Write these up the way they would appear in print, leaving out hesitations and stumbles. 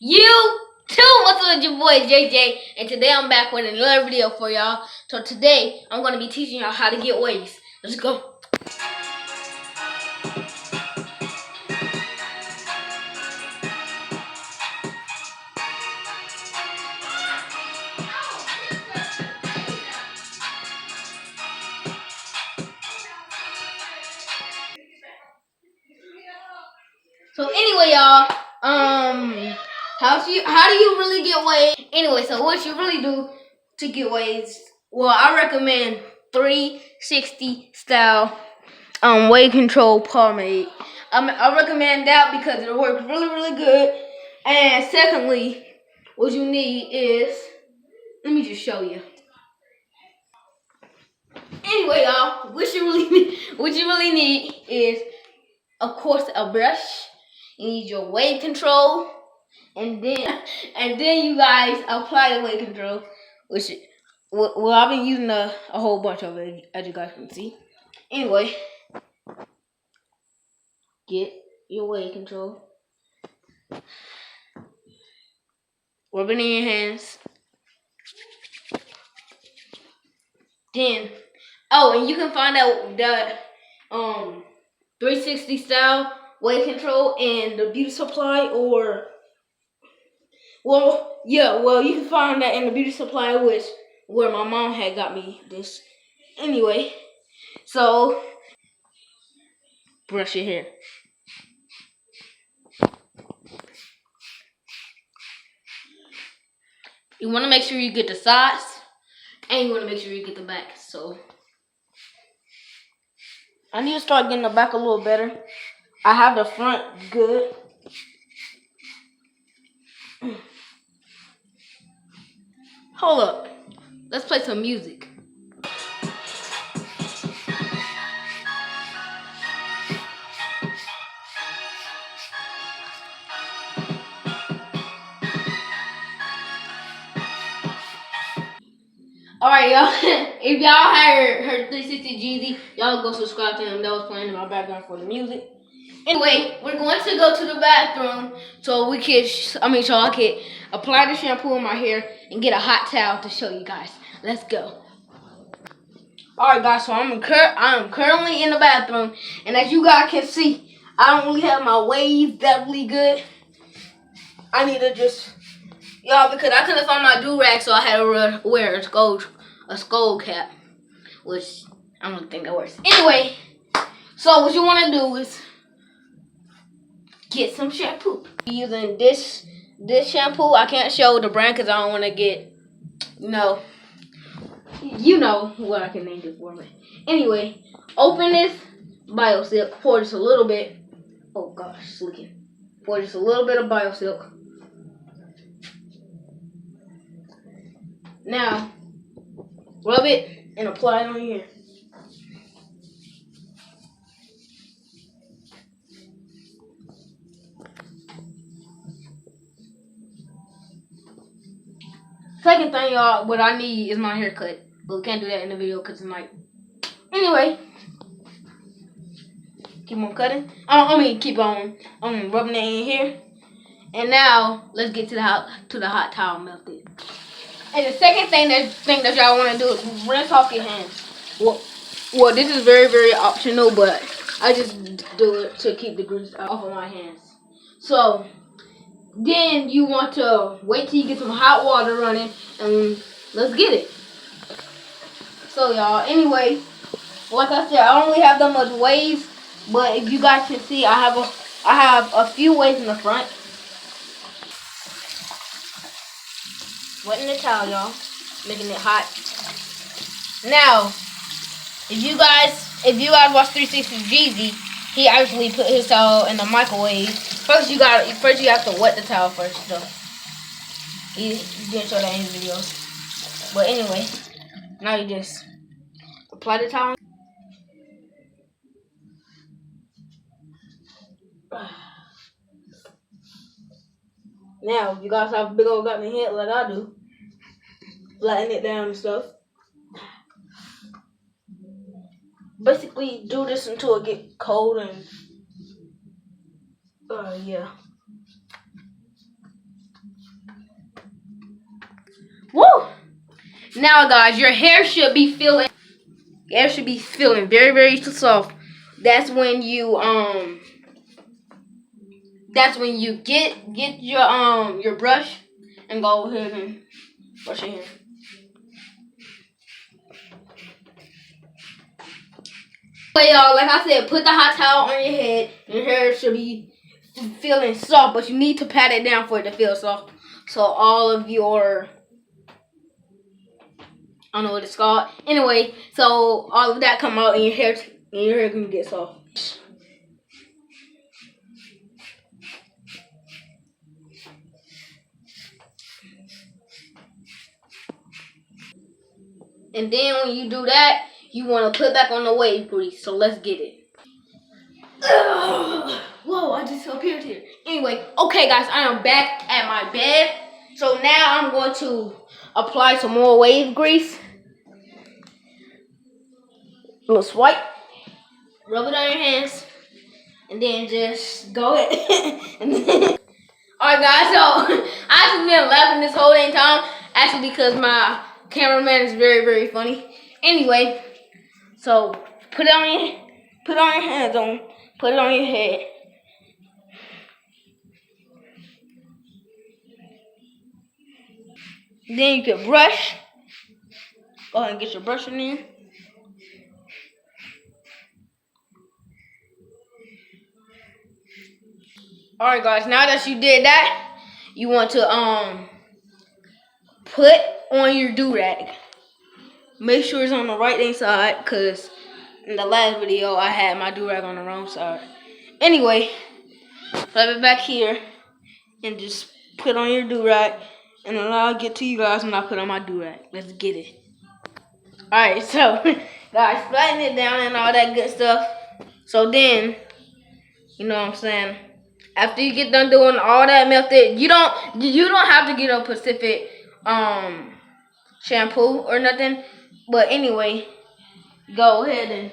You too, what's up, your boy JJ, and today I'm back with another video for y'all. So today I'm gonna be teaching y'all how to get waves. Let's go. So anyway, y'all, how do you really get waves? Anyway, so what you really do to get waves? Well, I recommend 360 style wave control pomade. I recommend that because it works really good. And secondly, what you need is, let me just show you. Anyway, y'all, what you really need is, of course, a brush. You need your wave control, and then you guys apply the wave control, which well I've been using a whole bunch of it, as you guys can see. Anyway, get your wave control, rub it in your hands. Then, and you can find out that 360 style wave control in the beauty supply, or you can find that in the beauty supply, where my mom had got me this. Anyway, so brush your hair. You want to make sure you get the sides, and you want to make sure you get the back. So I need to start getting the back a little better. I have the front good. Hold up. Let's play some music. Alright, y'all. If y'all heard 360 Jeezy, y'all go subscribe to him. That was playing in my background for the music. Anyway, we're going to go to the bathroom so I can apply the shampoo in my hair and get a hot towel to show you guys. Let's go. Alright guys, so I'm currently in the bathroom, and as you guys can see, I don't really have my waves that really good. I need to just, y'all, because I couldn't find my do-rag, so I had to wear a skull cap, which I don't think that works. Anyway, so what you want to do is get some shampoo. Using this shampoo. I can't show the brand because I don't want to get, you know what I can name it for me. Anyway, open this BioSilk. Pour just a little bit. Oh gosh, it's leaking. Pour just a little bit of BioSilk. Now, rub it and apply it on here. Second thing, y'all, what I need is my haircut. But we can't do that in the video because it's night. Anyway, keep on cutting. Keep on rubbing it in here. And now let's get to the hot towel method. And the second thing that y'all want to do is rinse off your hands. Well, this is very optional, but I just do it to keep the grease off of my hands. So then you want to wait till you get some hot water running, and let's get it. So y'all, anyway, like I said, I don't really have that much waves, but if you guys can see, I have a few waves in the front. Wetting the towel, y'all, making it hot. Now, if you guys watch 360 Jeezy, he actually put his towel in the microwave. First you have to wet the towel first, though. He didn't show that in his videos. But anyway, now you just apply the towel. Now, if you guys have a big old goddamn head like I do, flatten it down and stuff. Basically, do this until it gets cold and yeah. Now, guys, your hair should be feeling. Your hair should be feeling very, very soft. That's when you That's when you get your brush and go ahead and brush your hair. But y'all, like I said, put the hot towel on your head. Your hair should be feeling soft, but you need to pat it down for it to feel soft. So all of your, I don't know what it's called. Anyway, so all of that come out and your hair can get soft. And then when you do that, you want to put back on the wave grease. So let's get it. Ugh. Whoa, I just appeared here. Anyway, okay guys, I am back at my bed. So now I'm going to apply some more wave grease. A little swipe. Rub it on your hands. And then just go ahead. Alright guys, so I actually been laughing this whole dang time. Actually because my cameraman is very, very funny. Anyway, so put it on your hands on. Put it on your head. Then you can brush. Go ahead and get your brushing in. Alright guys, now that you did that, you want to put on your do-rag. Make sure it's on the right hand side, because in the last video I had my do-rag on the wrong side. Anyway, flip it back here and just put on your do-rag, and then I'll get to you guys when I put on my do-rag. Let's get it. Alright, so guys, flatten it down and all that good stuff. So then, you know what I'm saying, after you get done doing all that method, you don't have to get a specific shampoo or nothing. But anyway, go ahead and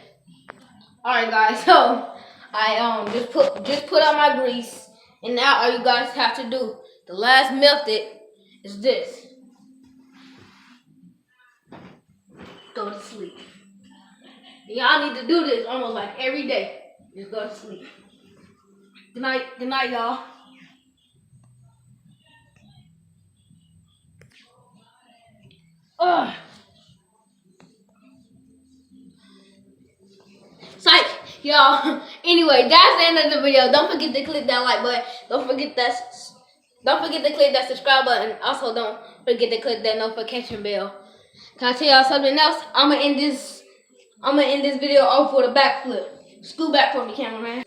alright guys, so I just put on my grease, and now all you guys have to do, the last method is this. Go to sleep. Y'all need to do this almost like every day. Just go to sleep. Good night, y'all. Ugh. Psych, y'all. Anyway, that's the end of the video. Don't forget to click that like button. Don't forget to click that subscribe button. Also, don't forget to click that notification bell. Can I tell y'all something else? I'ma end this video off with a backflip. Scoot back for me, cameraman.